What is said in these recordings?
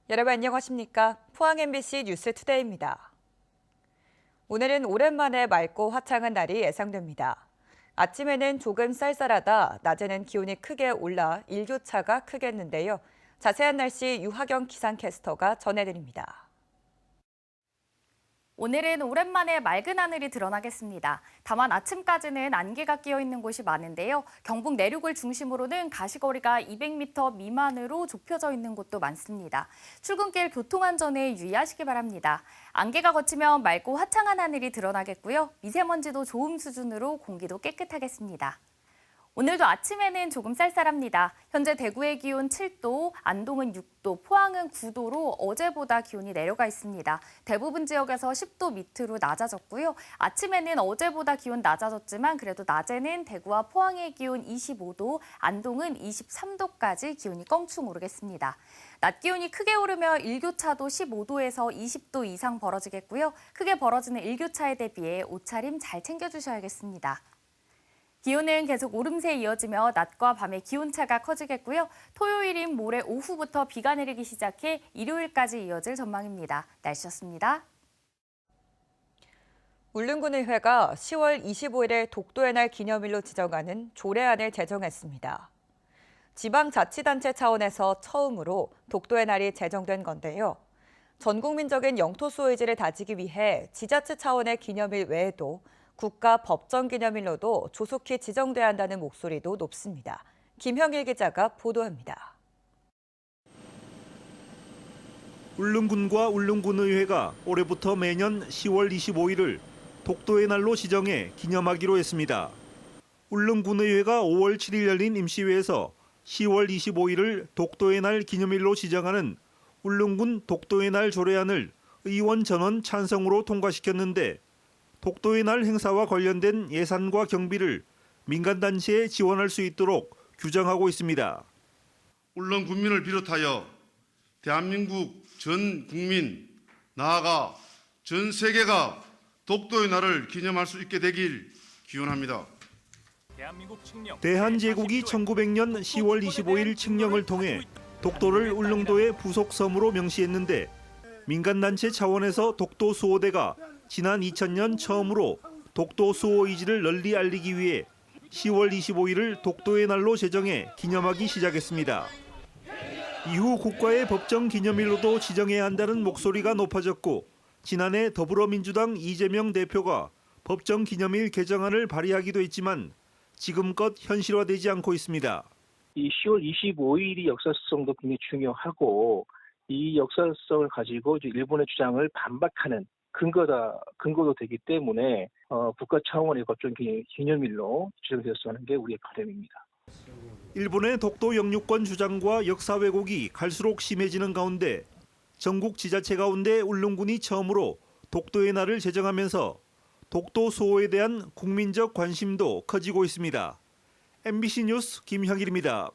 여러분 안녕하십니까? 포항 MBC 뉴스투데이입니다. 오늘은 오랜만에 맑고 화창한 날이 예상됩니다. 아침에는 조금 쌀쌀하다, 낮에는 기온이 크게 올라 일교차가 크겠는데요. 자세한 날씨 유하경 기상캐스터가 전해드립니다. 오늘은 오랜만에 맑은 하늘이 드러나겠습니다. 다만 아침까지는 안개가 끼어 있는 곳이 많은데요. 경북 내륙을 중심으로는 가시거리가 200m 미만으로 좁혀져 있는 곳도 많습니다. 출근길 교통안전에 유의하시기 바랍니다. 안개가 걷히면 맑고 화창한 하늘이 드러나겠고요. 미세먼지도 좋음 수준으로 공기도 깨끗하겠습니다. 오늘도 아침에는 조금 쌀쌀합니다. 현재 대구의 기온 7도, 안동은 6도, 포항은 9도로 어제보다 기온이 내려가 있습니다. 대부분 지역에서 10도 밑으로 낮아졌고요. 아침에는 어제보다 기온 낮아졌지만 그래도 낮에는 대구와 포항의 기온 25도, 안동은 23도까지 기온이 껑충 오르겠습니다. 낮 기온이 크게 오르며 일교차도 15도에서 20도 이상 벌어지겠고요. 크게 벌어지는 일교차에 대비해 옷차림 잘 챙겨주셔야겠습니다. 기온은 계속 오름세에 이어지며 낮과 밤의 기온차가 커지겠고요. 토요일인 모레 오후부터 비가 내리기 시작해 일요일까지 이어질 전망입니다. 날씨였습니다. 울릉군의회가 10월 25일에 독도의 날 기념일로 지정하는 조례안을 제정했습니다. 지방자치단체 차원에서 처음으로 독도의 날이 제정된 건데요. 전국민적인 영토수호 의지를 다지기 위해 지자체 차원의 기념일 외에도 국가 법정기념일로도 조속히 지정돼야 한다는 목소리도 높습니다. 김형일 기자가 보도합니다. 울릉군과 울릉군의회가 올해부터 매년 10월 25일을 독도의 날로 지정해 기념하기로 했습니다. 울릉군의회가 5월 7일 열린 임시회에서 10월 25일을 독도의 날 기념일로 지정하는 울릉군 독도의 날 조례안을 의원 전원 찬성으로 통과시켰는데 독도의 날 행사와 관련된 예산과 경비를 민간단체에 지원할 수 있도록 규정하고 있습니다. 울릉군민을 비롯하여 대한민국 전 국민, 나아가 전 세계가 독도의 날을 기념할 수 있게 되길 기원합니다. 대한제국이 1900년 10월 25일 칙령을 통해 독도를 울릉도의 부속 섬으로 명시했는데 민간단체 차원에서 독도 수호대가 지난 2000년 처음으로 독도 수호 의지를 널리 알리기 위해 10월 25일을 독도의 날로 제정해 기념하기 시작했습니다. 이후 국가의 법정 기념일로도 지정해야 한다는 목소리가 높아졌고 지난해 더불어민주당 이재명 대표가 법정 기념일 개정안을 발의하기도 했지만 지금껏 현실화되지 않고 있습니다. 이 10월 25일이 역사성도 굉장히 중요하고 이 역사성을 가지고 일본의 주장을 반박하는 근거도 되기 때문에 국가 차원의 법정 기념일로 지정되었으면 하는 게 우리의 바람입니다. 일본의 독도 영유권 주장과 역사 왜곡이 갈수록 심해지는 가운데 전국 지자체 가운데 울릉군이 처음으로 독도의 날을 제정하면서 독도 수호에 대한 국민적 관심도 커지고 있습니다. MBC 뉴스 김형일입니다.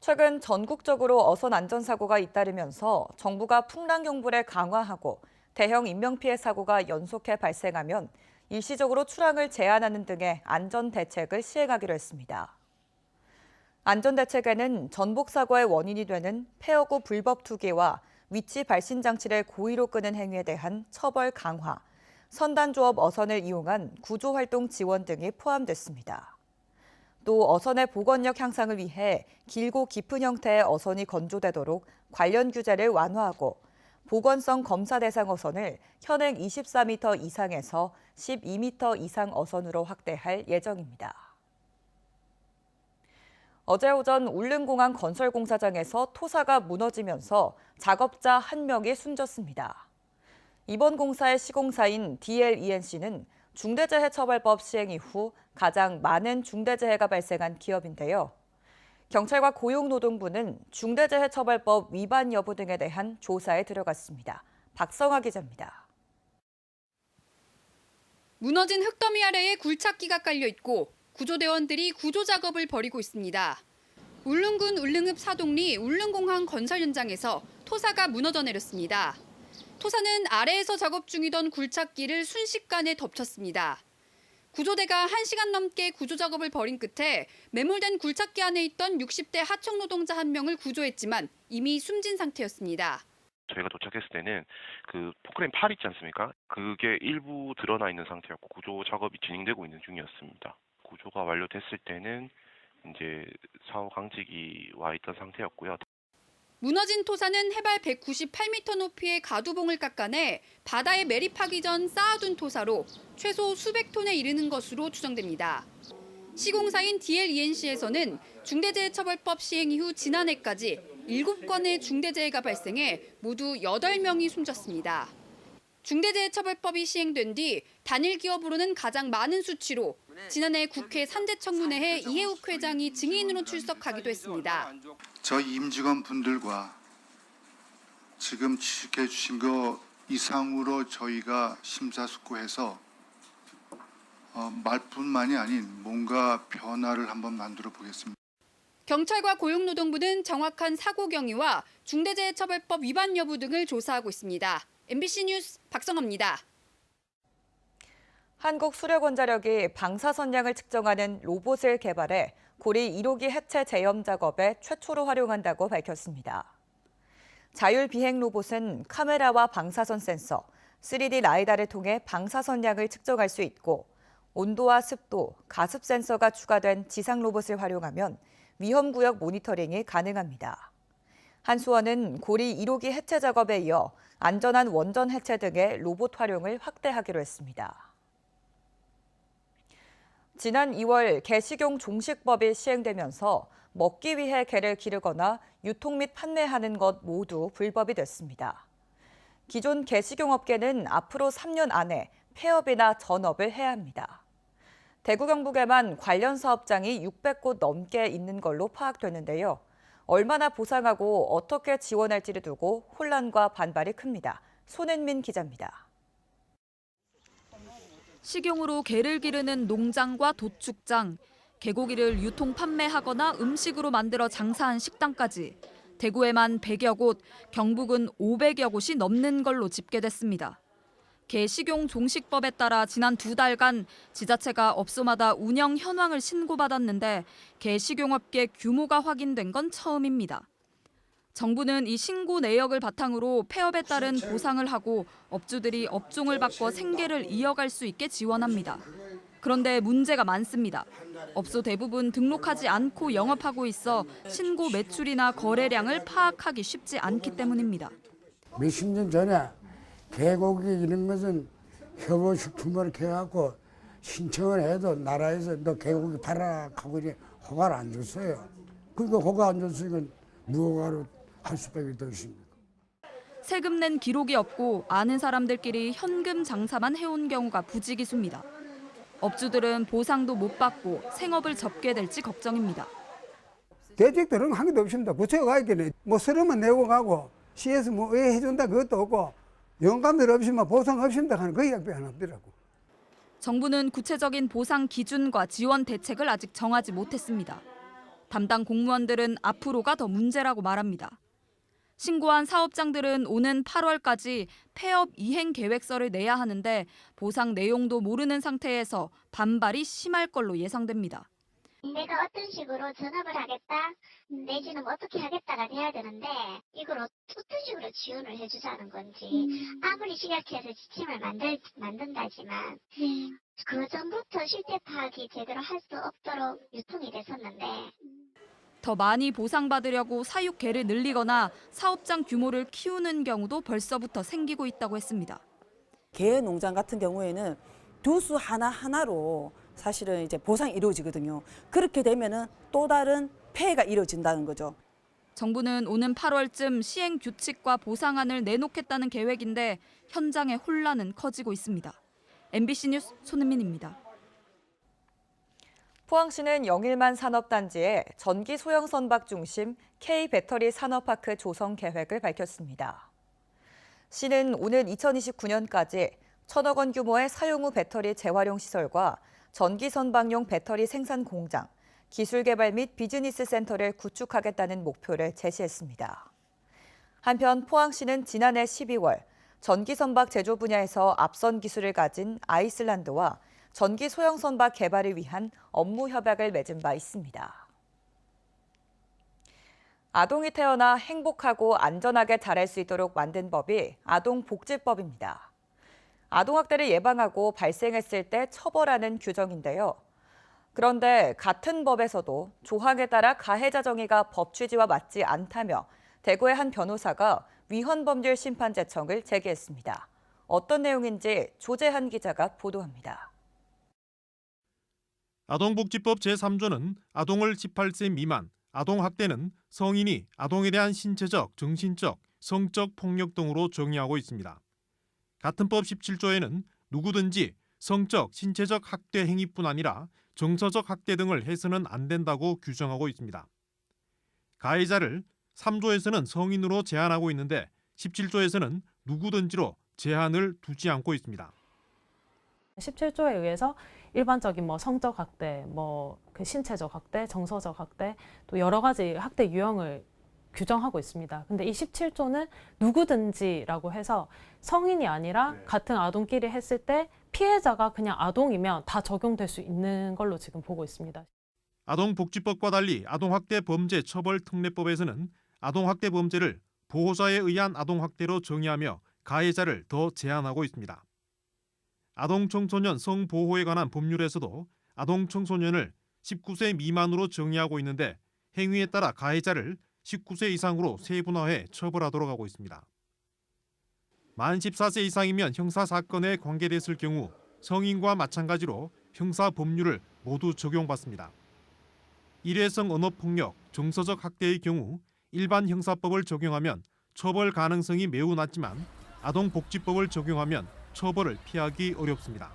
최근 전국적으로 어선 안전사고가 잇따르면서 정부가 풍랑 경보를 강화하고 대형 인명피해 사고가 연속해 발생하면 일시적으로 출항을 제한하는 등의 안전대책을 시행하기로 했습니다. 안전대책에는 전복사고의 원인이 되는 폐허구 불법 투기와 위치 발신 장치를 고의로 끄는 행위에 대한 처벌 강화, 선단조업 어선을 이용한 구조활동 지원 등이 포함됐습니다. 또 어선의 복원력 향상을 위해 길고 깊은 형태의 어선이 건조되도록 관련 규제를 완화하고 복원성 검사 대상 어선을 현행 24m 이상에서 12m 이상 어선으로 확대할 예정입니다. 어제 오전 울릉공항 건설공사장에서 토사가 무너지면서 작업자 1명이 숨졌습니다. 이번 공사의 시공사인 DLENC는 중대재해처벌법 시행 이후 가장 많은 중대재해가 발생한 기업인데요. 경찰과 고용노동부는 중대재해처벌법 위반 여부 등에 대한 조사에 들어갔습니다. 박성아 기자입니다. 무너진 흙더미 아래에 굴착기가 깔려 있고 구조대원들이 구조 작업을 벌이고 있습니다. 울릉군 울릉읍 사동리 울릉공항 건설 현장에서 토사가 무너져 내렸습니다. 토사는 아래에서 작업 중이던 굴착기를 순식간에 덮쳤습니다. 구조대가 1시간 넘게 구조 작업을 벌인 끝에 매몰된 굴착기 안에 있던 60대 하청 노동자 1명을 구조했지만 이미 숨진 상태였습니다. 저희가 도착했을 때는 그 포크레인 팔 있지 않습니까? 그게 일부 드러나 있는 상태였고 구조 작업이 진행되고 있는 중이었습니다. 구조가 완료됐을 때는 이제 사후 강직이 와 있던 상태였고요. 무너진 토사는 해발 198m 높이의 가두봉을 깎아내 바다에 매립하기 전 쌓아둔 토사로 최소 수백 톤에 이르는 것으로 추정됩니다. 시공사인 DLENC에서는 중대재해처벌법 시행 이후 지난해까지 7건의 중대재해가 발생해 모두 8명이 숨졌습니다. 중대재해처벌법이 시행된 뒤 단일 기업으로는 가장 많은 수치로 지난해 국회 산재청문회에 이해욱 회장이 증인으로 출석하기도 했습니다. 저희 임직원 분들과 지금 지적해 주신 거 이상으로 저희가 심사숙고해서 말뿐만이 아닌 뭔가 변화를 한번 만들어 보겠습니다. 경찰과 고용노동부는 정확한 사고 경위와 중대재해처벌법 위반 여부 등을 조사하고 있습니다. MBC 뉴스 박성아입니다. 한국수력원자력이 방사선량을 측정하는 로봇을 개발해 고리 1호기 해체 제염 작업에 최초로 활용한다고 밝혔습니다. 자율비행 로봇은 카메라와 방사선 센서, 3D 라이다를 통해 방사선량을 측정할 수 있고 온도와 습도, 가습 센서가 추가된 지상 로봇을 활용하면 위험구역 모니터링이 가능합니다. 한수원은 고리 1호기 해체 작업에 이어 안전한 원전 해체 등의 로봇 활용을 확대하기로 했습니다. 지난 2월 개식용 종식법이 시행되면서 먹기 위해 개를 기르거나 유통 및 판매하는 것 모두 불법이 됐습니다. 기존 개식용 업계는 앞으로 3년 안에 폐업이나 전업을 해야 합니다. 대구 경북에만 관련 사업장이 600곳 넘게 있는 걸로 파악되는데요. 얼마나 보상하고 어떻게 지원할지를 두고 혼란과 반발이 큽니다. 손은민 기자입니다. 식용으로 개를 기르는 농장과 도축장, 개고기를 유통 판매하거나 음식으로 만들어 장사한 식당까지 대구에만 100여 곳, 경북은 500여 곳이 넘는 걸로 집계됐습니다. 개 식용 종식법에 따라 지난 2달간 지자체가 업소마다 운영 현황을 신고받았는데 개 식용업계 규모가 확인된 건 처음입니다. 정부는 이 신고 내역을 바탕으로 폐업에 따른 보상을 하고 업주들이 업종을 바꿔 생계를 이어갈 수 있게 지원합니다. 그런데 문제가 많습니다. 업소 대부분 등록하지 않고 영업하고 있어 신고 매출이나 거래량을 파악하기 쉽지 않기 때문입니다. 몇십 년 전에 개고기 이런 것은 협업식품을 해갖고 신청을 해도 나라에서 너 개고기 팔아라 하고 허가를 안 줬어요. 그러니까 허가 안 줬으니까 무허가로 할 수밖에 더 있습니다. 세금 낸 기록이 없고 아는 사람들끼리 현금 장사만 해온 경우가 부지기수입니다. 업주들은 보상도 못 받고 생업을 접게 될지 걱정입니다. 대책들은 한 개도 없습니다. 구체가 가 있겠네. 뭐 서름은 내고 가고 시에서 뭐 왜 해준다 그것도 없고 영감들 없이만 보상 없습니다 하는 그 이야기 안 없더라고. 정부는 구체적인 보상 기준과 지원 대책을 아직 정하지 못했습니다. 담당 공무원들은 앞으로가 더 문제라고 말합니다. 신고한 사업장들은 오는 8월까지 폐업 이행 계획서를 내야 하는데 보상 내용도 모르는 상태에서 반발이 심할 걸로 예상됩니다. 내가 어떤 식으로 전업을 하겠다 내지는 어떻게 하겠다가 돼야 되는데 이걸 어떤 식으로 지원을 해주자는 건지 아무리 식약처에서 지침을 만든다지만 그 전부터 실태 파악이 제대로 할 수 없도록 유통이 됐었는데 더 많이 보상받으려고 사육개를 늘리거나 사업장 규모를 키우는 경우도 벌써부터 생기고 있다고 했습니다. 개 농장 같은 경우에는 두수 하나하나로 사실은 이제 보상이 이루어지거든요. 그렇게 되면은 또 다른 폐해가 이루어진다는 거죠. 정부는 오는 8월쯤 시행 규칙과 보상안을 내놓겠다는 계획인데 현장의 혼란은 커지고 있습니다. MBC 뉴스 손은민입니다. 포항시는 영일만 산업단지에 전기 소형 선박 중심 K배터리 산업파크 조성 계획을 밝혔습니다. 시는 오는 2029년까지 1,000억 원 규모의 사용 후 배터리 재활용 시설과 전기 선박용 배터리 생산 공장, 기술 개발 및 비즈니스 센터를 구축하겠다는 목표를 제시했습니다. 한편 포항시는 지난해 12월 전기 선박 제조 분야에서 앞선 기술을 가진 아이슬란드와 전기 소형 선박 개발을 위한 업무 협약을 맺은 바 있습니다. 아동이 태어나 행복하고 안전하게 자랄 수 있도록 만든 법이 아동복지법입니다. 아동학대를 예방하고 발생했을 때 처벌하는 규정인데요. 그런데 같은 법에서도 조항에 따라 가해자 정의가 법 취지와 맞지 않다며 대구의 한 변호사가 위헌법률 심판 제청을 제기했습니다. 어떤 내용인지 조재한 기자가 보도합니다. 아동복지법 제3조는 아동을 18세 미만, 아동학대는 성인이 아동에 대한 신체적, 정신적, 성적 폭력 등으로 정의하고 있습니다. 같은 법 17조에는 누구든지 성적, 신체적 학대 행위뿐 아니라 정서적 학대 등을 해서는 안 된다고 규정하고 있습니다. 가해자를 3조에서는 성인으로 제한하고 있는데 17조에서는 누구든지로 제한을 두지 않고 있습니다. 17조에 의해서 일반적인 성적 학대, 그 신체적 학대, 정서적 학대, 또 여러 가지 학대 유형을 규정하고 있습니다. 근데 이 17조는 누구든지라고 해서 성인이 아니라 같은 아동끼리 했을 때 피해자가 그냥 아동이면 다 적용될 수 있는 걸로 지금 보고 있습니다. 아동복지법과 달리 아동학대 범죄 처벌 특례법에서는 아동학대 범죄를 보호자에 의한 아동학대로 정의하며 가해자를 더 제한하고 있습니다. 아동청소년 성보호에 관한 법률에서도 아동청소년을 19세 미만으로 정의하고 있는데 행위에 따라 가해자를 19세 이상으로 세분화해 처벌하도록 하고 있습니다. 만 14세 이상이면 형사사건에 관계됐을 경우 성인과 마찬가지로 형사법률을 모두 적용받습니다. 일회성 언어폭력, 정서적 학대의 경우 일반 형사법을 적용하면 처벌 가능성이 매우 낮지만 아동복지법을 적용하면 처벌을 피하기 어렵습니다.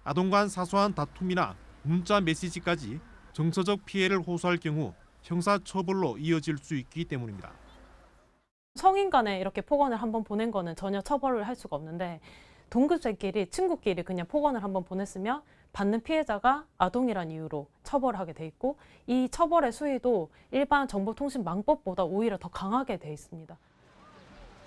아동 간 사소한 다툼이나 문자 메시지까지 정서적 피해를 호소할 경우 형사처벌로 이어질 수 있기 때문입니다. 성인 간에 이렇게 폭언을 한번 보낸 거는 전혀 처벌을 할 수가 없는데 동급생끼리, 친구끼리 그냥 폭언을 한번 보냈으면 받는 피해자가 아동이란 이유로 처벌하게 돼 있고 이 처벌의 수위도 일반 정보통신망법보다 오히려 더 강하게 돼 있습니다.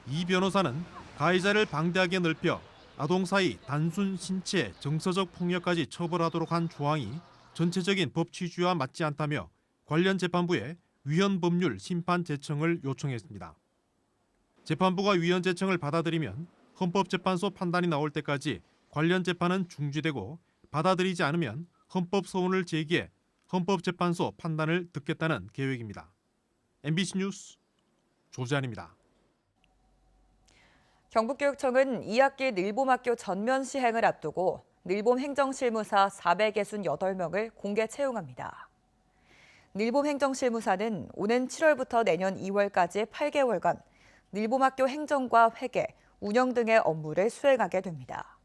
이 변호사는 가해자를 방대하게 넓혀 아동 사이 단순 신체, 정서적 폭력까지 처벌하도록 한 조항이 전체적인 법 취지와 맞지 않다며 관련 재판부에 위헌 법률 심판 제청을 요청했습니다. 재판부가 위헌 제청을 받아들이면 헌법재판소 판단이 나올 때까지 관련 재판은 중지되고 받아들이지 않으면 헌법 소원을 제기해 헌법재판소 판단을 듣겠다는 계획입니다. MBC 뉴스 조재한입니다. 경북교육청은 2학기 늘봄학교 전면 시행을 앞두고 늘봄 행정실무사 468명을 공개 채용합니다. 늘봄 행정실무사는 오는 7월부터 내년 2월까지 8개월간 늘봄학교 행정과 회계, 운영 등의 업무를 수행하게 됩니다.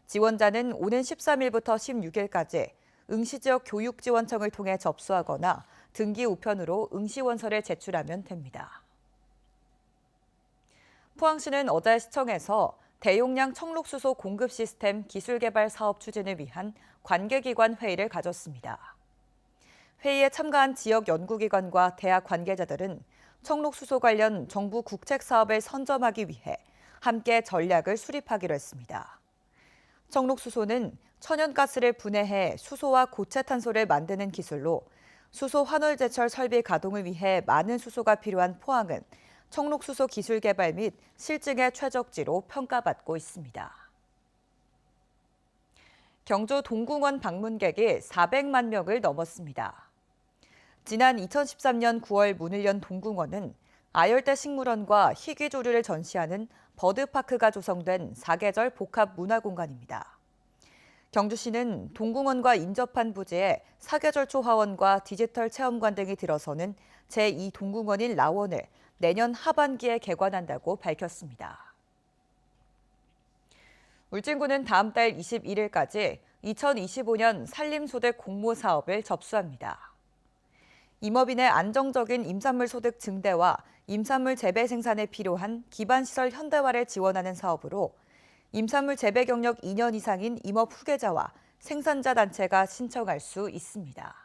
지원자는 오는 13일부터 16일까지 응시지역 교육지원청을 통해 접수하거나 등기 우편으로 응시원서를 제출하면 됩니다. 포항시는 어제 시청에서 대용량 청록수소 공급 시스템 기술개발 사업 추진을 위한 관계기관 회의를 가졌습니다. 회의에 참가한 지역 연구기관과 대학 관계자들은 청록수소 관련 정부 국책 사업을 선점하기 위해 함께 전략을 수립하기로 했습니다. 청록수소는 천연가스를 분해해 수소와 고체탄소를 만드는 기술로 수소 환월제철 설비 가동을 위해 많은 수소가 필요한 포항은 청록수소 기술 개발 및 실증의 최적지로 평가받고 있습니다. 경주 동궁원 방문객이 400만 명을 넘었습니다. 지난 2013년 9월 문을 연 동궁원은 아열대 식물원과 희귀조류를 전시하는 버드파크가 조성된 사계절 복합 문화공간입니다. 경주시는 동궁원과 인접한 부지에 사계절초 화원과 디지털 체험관 등이 들어서는 제2동궁원인 라원을 내년 하반기에 개관한다고 밝혔습니다. 울진군은 다음 달 21일까지 2025년 산림소득 공모 사업을 접수합니다. 임업인의 안정적인 임산물 소득 증대와 임산물 재배 생산에 필요한 기반시설 현대화를 지원하는 사업으로 임산물 재배 경력 2년 이상인 임업 후계자와 생산자 단체가 신청할 수 있습니다.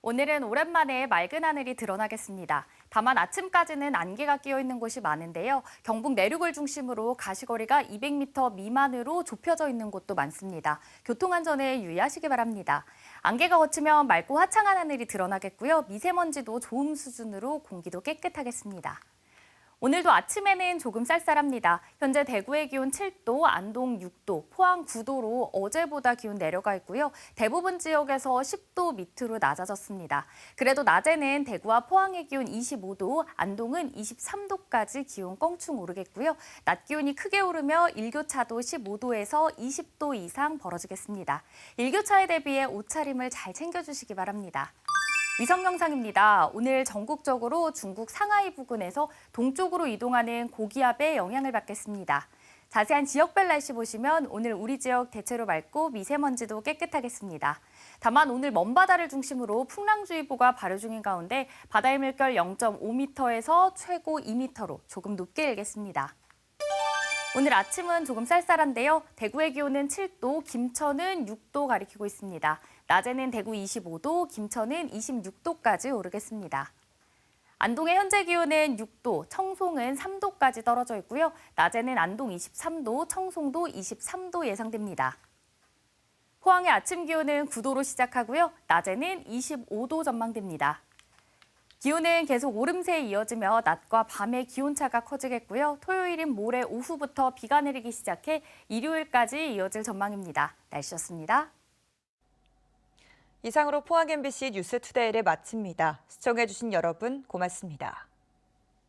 오늘은 오랜만에 맑은 하늘이 드러나겠습니다. 다만 아침까지는 안개가 끼어 있는 곳이 많은데요. 경북 내륙을 중심으로 가시거리가 200m 미만으로 좁혀져 있는 곳도 많습니다. 교통안전에 유의하시기 바랍니다. 안개가 걷히면 맑고 화창한 하늘이 드러나겠고요. 미세먼지도 좋음 수준으로 공기도 깨끗하겠습니다. 오늘도 아침에는 조금 쌀쌀합니다. 현재 대구의 기온 7도, 안동 6도, 포항 9도로 어제보다 기온 내려가 있고요. 대부분 지역에서 10도 밑으로 낮아졌습니다. 그래도 낮에는 대구와 포항의 기온 25도, 안동은 23도까지 기온 껑충 오르겠고요. 낮 기온이 크게 오르며 일교차도 15도에서 20도 이상 벌어지겠습니다. 일교차에 대비해 옷차림을 잘 챙겨주시기 바랍니다. 위성 영상입니다. 오늘 전국적으로 중국 상하이 부근에서 동쪽으로 이동하는 고기압의 영향을 받겠습니다. 자세한 지역별 날씨 보시면 오늘 우리 지역 대체로 맑고 미세먼지도 깨끗하겠습니다. 다만 오늘 먼바다를 중심으로 풍랑주의보가 발효 중인 가운데 바다의 물결 0.5m에서 최고 2m로 조금 높게 일겠습니다. 오늘 아침은 조금 쌀쌀한데요. 대구의 기온은 7도, 김천은 6도 가리키고 있습니다. 낮에는 대구 25도, 김천은 26도까지 오르겠습니다. 안동의 현재 기온은 6도, 청송은 3도까지 떨어져 있고요. 낮에는 안동 23도, 청송도 23도 예상됩니다. 포항의 아침 기온은 9도로 시작하고요. 낮에는 25도 전망됩니다. 기온은 계속 오름세에 이어지며 낮과 밤의 기온차가 커지겠고요. 토요일인 모레 오후부터 비가 내리기 시작해 일요일까지 이어질 전망입니다. 날씨였습니다. 이상으로 포항 MBC 뉴스투데이를 마칩니다. 시청해주신 여러분 고맙습니다.